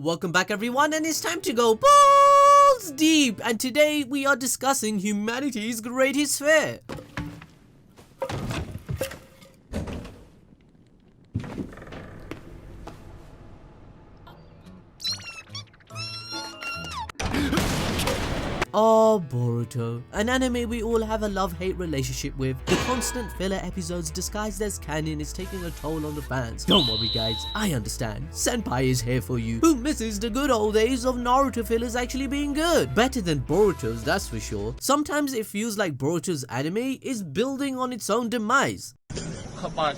welcome back everyone, and it's time to go balls deep, and today we are discussing humanity's greatest fear. Oh, Boruto, an anime we all have a love-hate relationship with. The constant filler episodes disguised as canon is taking a toll on the fans. Don't worry guys, I understand. Senpai is here for you. Who misses the good old days of Naruto fillers actually being good? Better than Boruto's, that's for sure. Sometimes it feels like Boruto's anime is building on its own demise. Come on.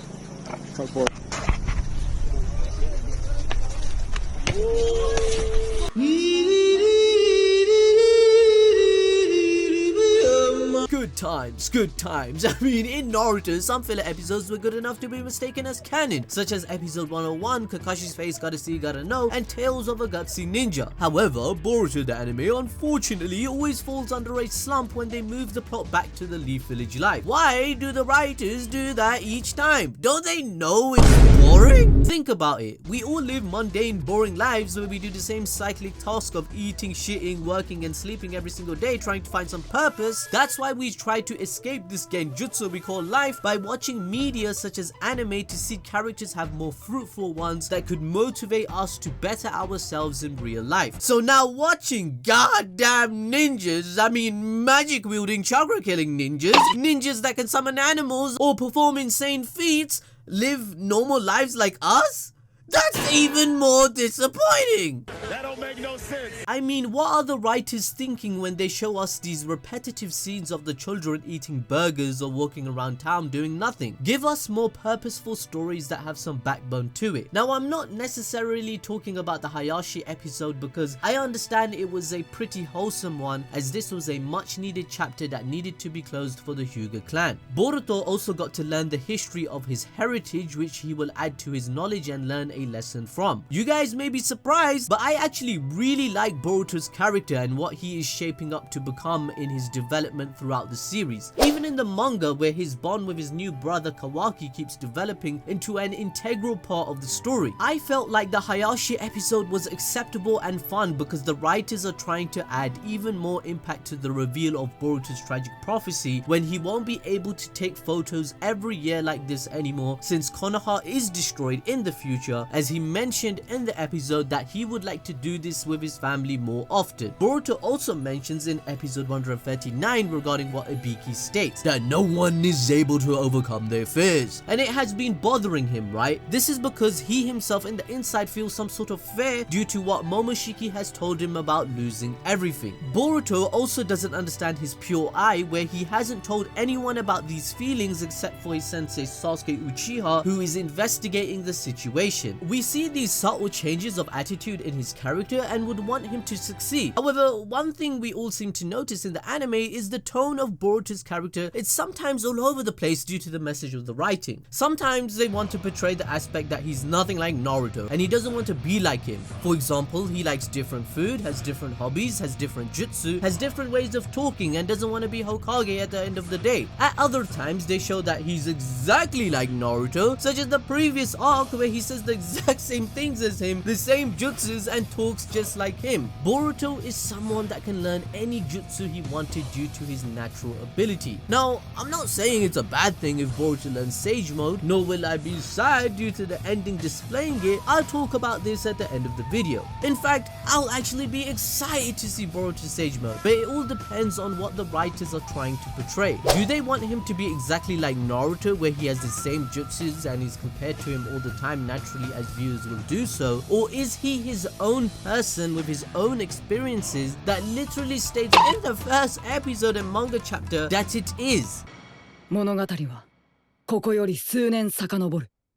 Good times. I mean, in Naruto, some filler episodes were good enough to be mistaken as canon, such as episode 101, Kakashi's face gotta see gotta know, and Tales of a Gutsy Ninja. However, Boruto the anime unfortunately always falls under a slump when they move the plot back to the Leaf Village life. Why do the writers do that each time? Don't they know it's boring? Think about it. We all live mundane, boring lives where we do the same cyclic task of eating, shitting, working, and sleeping every single day trying to find some purpose. That's why we try to escape this genjutsu we call life by watching media such as anime to see characters have more fruitful ones that could motivate us to better ourselves in real life. So now watching goddamn ninjas, I mean magic wielding, chakra killing ninjas that can summon animals or perform insane feats, live normal lives like us? That's even more disappointing! That don't make no sense! I mean, what are the writers thinking when they show us these repetitive scenes of the children eating burgers or walking around town doing nothing? Give us more purposeful stories that have some backbone to it. Now, I'm not necessarily talking about the Hayashi episode because I understand it was a pretty wholesome one, as this was a much needed chapter that needed to be closed for the Hyuga clan. Boruto also got to learn the history of his heritage, which he will add to his knowledge and learn a lesson from. You guys may be surprised, but I actually really like Boruto's character and what he is shaping up to become in his development throughout the series. Even in the manga, where his bond with his new brother Kawaki keeps developing into an integral part of the story. I felt like the Hayashi episode was acceptable and fun because the writers are trying to add even more impact to the reveal of Boruto's tragic prophecy when he won't be able to take photos every year like this anymore, since Konoha is destroyed in the future, as he mentioned in the episode that he would like to do this with his family more often. Boruto also mentions in episode 139 regarding what Ibiki states, that no one is able to overcome their fears, and it has been bothering him, right? This is because he himself in the inside feels some sort of fear due to what Momoshiki has told him about losing everything. Boruto also doesn't understand his pure eye, where he hasn't told anyone about these feelings except for his sensei Sasuke Uchiha, who is investigating the situation. We see these subtle changes of attitude in his character and would want him to succeed. However, one thing we all seem to notice in the anime is the tone of Boruto's character. It's sometimes all over the place due to the message of the writing. Sometimes they want to portray the aspect that he's nothing like Naruto and he doesn't want to be like him. For example, he likes different food, has different hobbies, has different jutsu, has different ways of talking, and doesn't want to be Hokage at the end of the day. At other times, they show that he's exactly like Naruto, such as the previous arc where he says the exact same things as him, the same jutsus, and talks just like him. Boruto is someone that can learn any jutsu he wanted due to his natural ability. Now, I'm not saying it's a bad thing if Boruto learns Sage Mode, nor will I be sad due to the ending displaying it. I'll talk about this at the end of the video. In fact, I'll actually be excited to see Boruto Sage Mode, but it all depends on what the writers are trying to portray. Do they want him to be exactly like Naruto, where he has the same jutsus and is compared to him all the time naturally as viewers will do so, or is he his own person with his own experiences that literally states in the first episode and manga chapter that it is?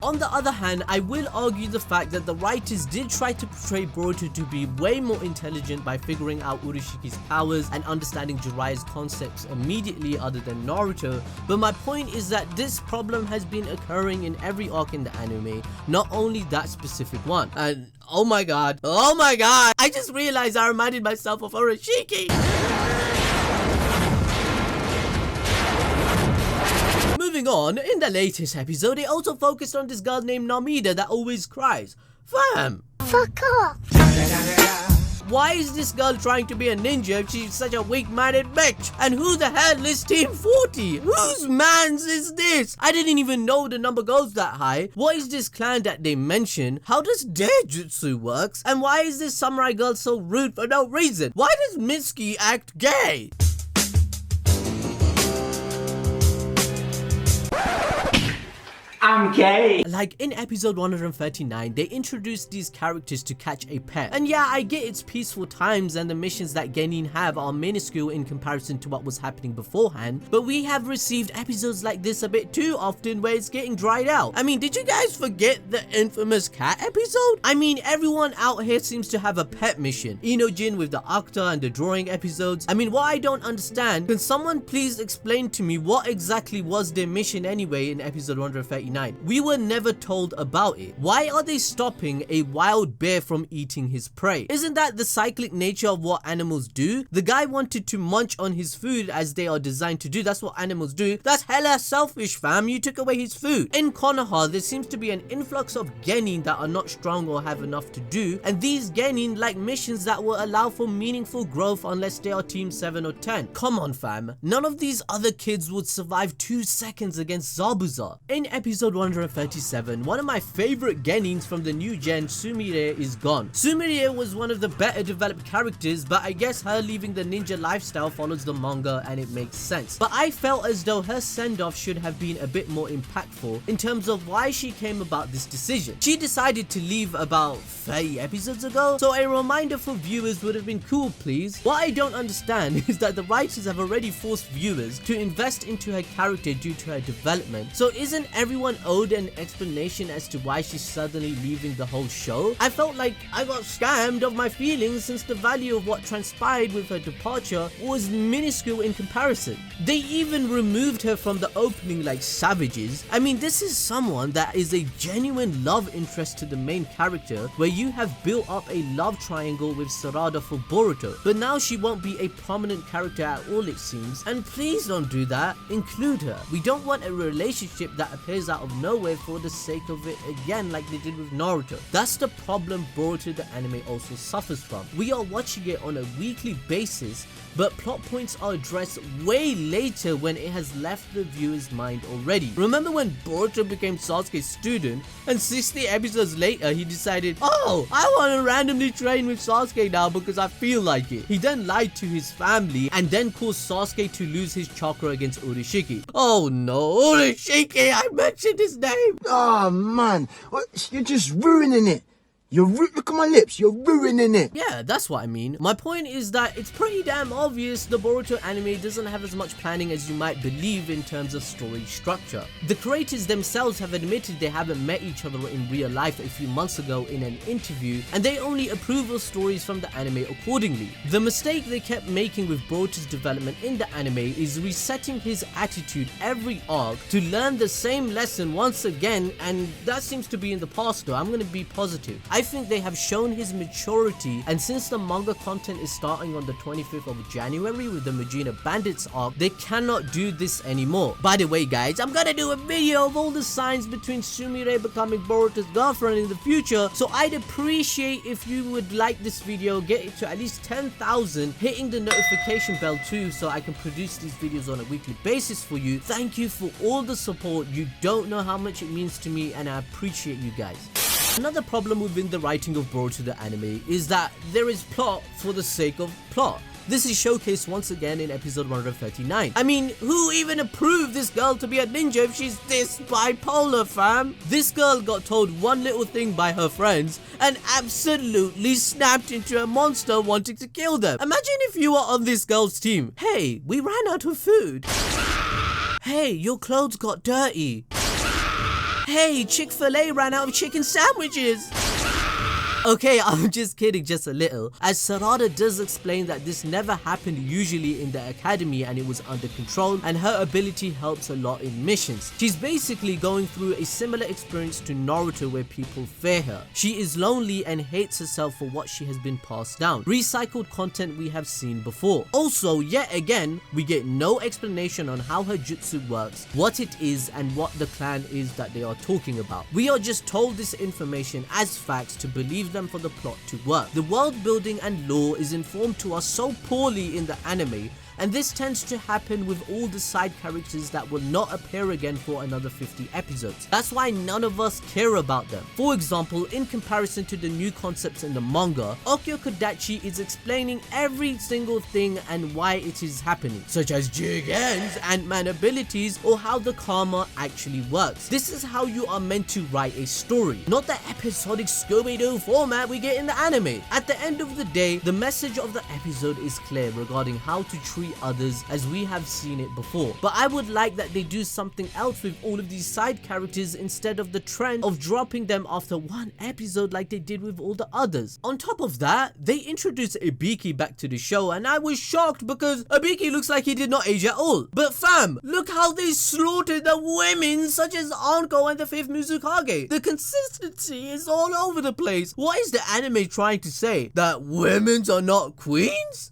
On the other hand, I will argue the fact that the writers did try to portray Boruto to be way more intelligent by figuring out Urashiki's powers and understanding Jiraiya's concepts immediately other than Naruto, but my point is that this problem has been occurring in every arc in the anime, not only that specific one. And oh my god, I just realized I reminded myself of Urashiki! Moving on, in the latest episode, it also focused on this girl named Namida that always cries. Fam, Fuck off. Why is this girl trying to be a ninja if she's such a weak-minded bitch? And who the hell is Team 40? Whose mans is this? I didn't even know the number goes that high. What is this clan that they mention? How does their jutsu works? And why is this samurai girl so rude for no reason? Why does Mitsuki act gay? I'm gay. Like in episode 139, they introduced these characters to catch a pet. And yeah, I get it's peaceful times and the missions that genin have are minuscule in comparison to what was happening beforehand, but we have received episodes like this a bit too often where it's getting dried out. I mean, did you guys forget the infamous cat episode? I mean, everyone out here seems to have a pet mission. Jin with the actor and the drawing episodes. I mean, what I don't understand, can someone please explain to me what exactly was their mission anyway in episode 139? We were never told about it. Why are they stopping a wild bear from eating his prey? Isn't that the cyclic nature of what animals do? The guy wanted to munch on his food as they are designed to do. That's what animals do. That's hella selfish, fam. You took away his food. In Konoha, there seems to be an influx of genin that are not strong or have enough to do, and these genin like missions that will allow for meaningful growth unless they are team 7 or 10. Come on, fam. None of these other kids would survive 2 seconds against Zabuza. In episode 137, one of my favorite genins from the new gen, Sumire, is gone. Sumire was one of the better developed characters, but I guess her leaving the ninja lifestyle follows the manga and it makes sense. But I felt as though her send-off should have been a bit more impactful in terms of why she came about this decision. She decided to leave about 30 episodes ago, so a reminder for viewers would have been cool, please. What I don't understand is that the writers have already forced viewers to invest into her character due to her development, so isn't everyone owed an explanation as to why she's suddenly leaving the whole show? I felt like I got scammed of my feelings since the value of what transpired with her departure was minuscule in comparison. They even removed her from the opening like savages. I mean, this is someone that is a genuine love interest to the main character, where you have built up a love triangle with Sarada for Boruto, but now she won't be a prominent character at all, it seems. And please don't do that. Include her. We don't want a relationship that appears out of nowhere for the sake of it again, like they did with Naruto. That's the problem Boruto the anime also suffers from. We are watching it on a weekly basis, but plot points are addressed way later when it has left the viewer's mind already. Remember when Boruto became Sasuke's student and 60 episodes later he decided, oh, I want to randomly train with Sasuke now because I feel like it. He then lied to his family and then caused Sasuke to lose his chakra against Urashiki. Oh no, Urashiki, I mentioned his name. Oh man, you're just ruining it. Look at my lips, you're ruining it. Yeah, that's what I mean. My point is that it's pretty damn obvious the Boruto anime doesn't have as much planning as you might believe in terms of story structure. The creators themselves have admitted they haven't met each other in real life a few months ago in an interview, and they only approve of stories from the anime accordingly. The mistake they kept making with Boruto's development in the anime is resetting his attitude every arc to learn the same lesson once again, and that seems to be in the past though. I'm gonna be positive. I think they have shown his maturity, and since the manga content is starting on the 25th of January with the Majina Bandits arc, they cannot do this anymore. By the way guys, I'm gonna do a video of all the signs between Sumire becoming Boruto's girlfriend in the future, so I'd appreciate if you would like this video, get it to at least 10,000, hitting the notification bell too so I can produce these videos on a weekly basis for you. Thank you for all the support. You don't know how much it means to me and I appreciate you guys. Another problem within the writing of Boruto the anime is that there is plot for the sake of plot. This is showcased once again in episode 139. I mean, who even approved this girl to be a ninja if she's this bipolar, fam? This girl got told one little thing by her friends and absolutely snapped into a monster wanting to kill them. Imagine if you were on this girl's team. Hey, we ran out of food. Hey, your clothes got dirty. Hey, Chick-fil-A ran out of chicken sandwiches. Okay, I'm just kidding just a little, as Sarada does explain that this never happened usually in the academy and it was under control, and her ability helps a lot in missions. She's basically going through a similar experience to Naruto where people fear her. She is lonely and hates herself for what she has been passed down. Recycled content we have seen before. Also, yet again, we get no explanation on how her jutsu works, what it is, and what the clan is that they are talking about. We are just told this information as facts to believe them for the plot to work. The world building and lore is informed to us so poorly in the anime, and this tends to happen with all the side characters that will not appear again for another 50 episodes. That's why none of us care about them. For example, in comparison to the new concepts in the manga, Okyo Kodachi is explaining every single thing and why it is happening, such as Jigen's Ant-Man abilities or how the karma actually works. This is how you are meant to write a story, not the episodic Scooby-Doo format we get in the anime. At the end of the day, the message of the episode is clear regarding how to treat others as we have seen it before, but I would like that they do something else with all of these side characters instead of the trend of dropping them after one episode like they did with all the others. On top of that, they introduced Ibiki back to the show, and I was shocked because Ibiki looks like he did not age at all. But fam, look how they slaughtered the women such as Anko and the 5th Mizukage. The consistency is all over the place. What is the anime trying to say? That women are not queens?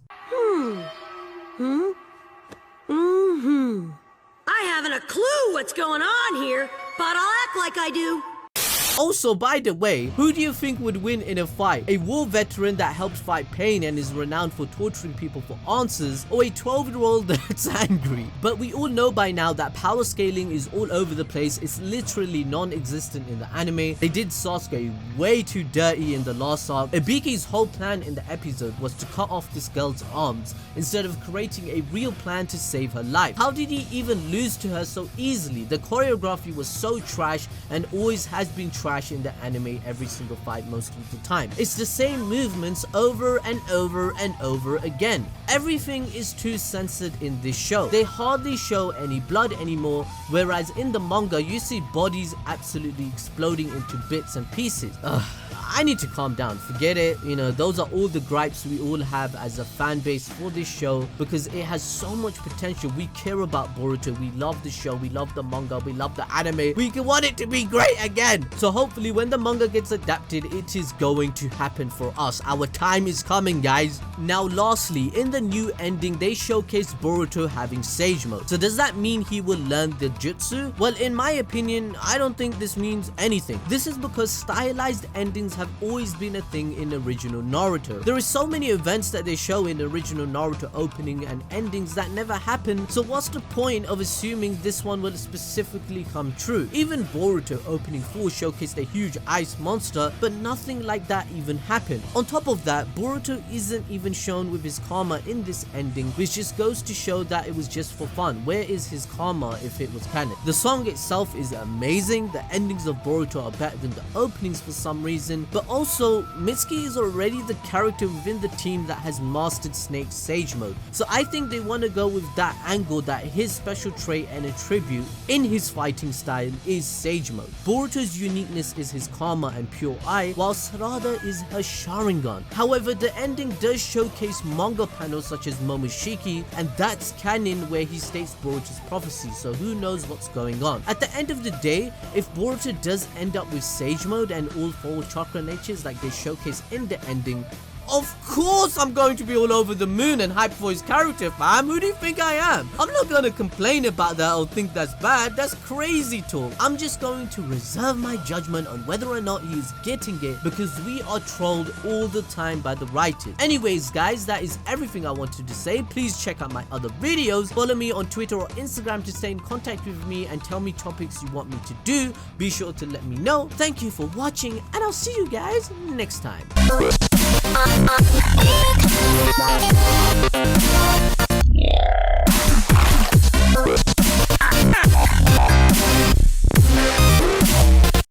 I haven't a clue what's going on here, but I'll act like I do. Also, by the way, who do you think would win in a fight? A war veteran that helped fight pain and is renowned for torturing people for answers, or a 12-year-old that's angry? But we all know by now that power scaling is all over the place. It's literally non-existent in the anime. They did Sasuke way too dirty in the last arc. Ibiki's whole plan in the episode was to cut off this girl's arms instead of creating a real plan to save her life. How did he even lose to her so easily? The choreography was so trash and always has been trash in the anime every single fight most of the time. It's the same movements over and over and over again. Everything is too censored in this show. They hardly show any blood anymore, whereas in the manga you see bodies absolutely exploding into bits and pieces. I need to calm down, forget it. You know, those are all the gripes we all have as a fan base for this show, because it has so much potential. We care about Boruto, we love the show, we love the manga, we love the anime, we want it to be great again. So hopefully when the manga gets adapted, it is going to happen for us. Our time is coming, guys. Now lastly, in the new ending, they showcase Boruto having Sage Mode. So does that mean he will learn the Jutsu? Well, in my opinion, I don't think this means anything. This is because stylized endings have always been a thing in original Naruto. There are so many events that they show in the original Naruto opening and endings that never happen, so what's the point of assuming this one will specifically come true? Even Boruto opening 4 showcased a huge ice monster, but nothing like that even happened. On top of that, Boruto isn't even shown with his karma in this ending, which just goes to show that it was just for fun. Where is his karma if it was canon? The song itself is amazing, the endings of Boruto are better than the openings for some reason, but also Mitsuki is already the character within the team that has mastered Snake's Sage Mode. So I think they want to go with that angle, that his special trait and attribute in his fighting style is Sage Mode. Boruto's uniqueness is his karma and pure eye, while Sarada is her Sharingan. However, the ending does showcase manga panels such as Momoshiki, and that's canon where he states Boruto's prophecy, so who knows what's going on. At the end of the day, if Boruto does end up with Sage Mode and all 4 chakra natures like they showcase in the ending, of course I'm going to be all over the moon and hyped for his character, fam. Who do you think I am? I'm not going to complain about that or think that's bad. That's crazy talk. I'm just going to reserve my judgment on whether or not he is getting it, because we are trolled all the time by the writers. Anyways, guys, that is everything I wanted to say. Please check out my other videos. Follow me on Twitter or Instagram to stay in contact with me and tell me topics you want me to do. Be sure to let me know. Thank you for watching, and I'll see you guys next time.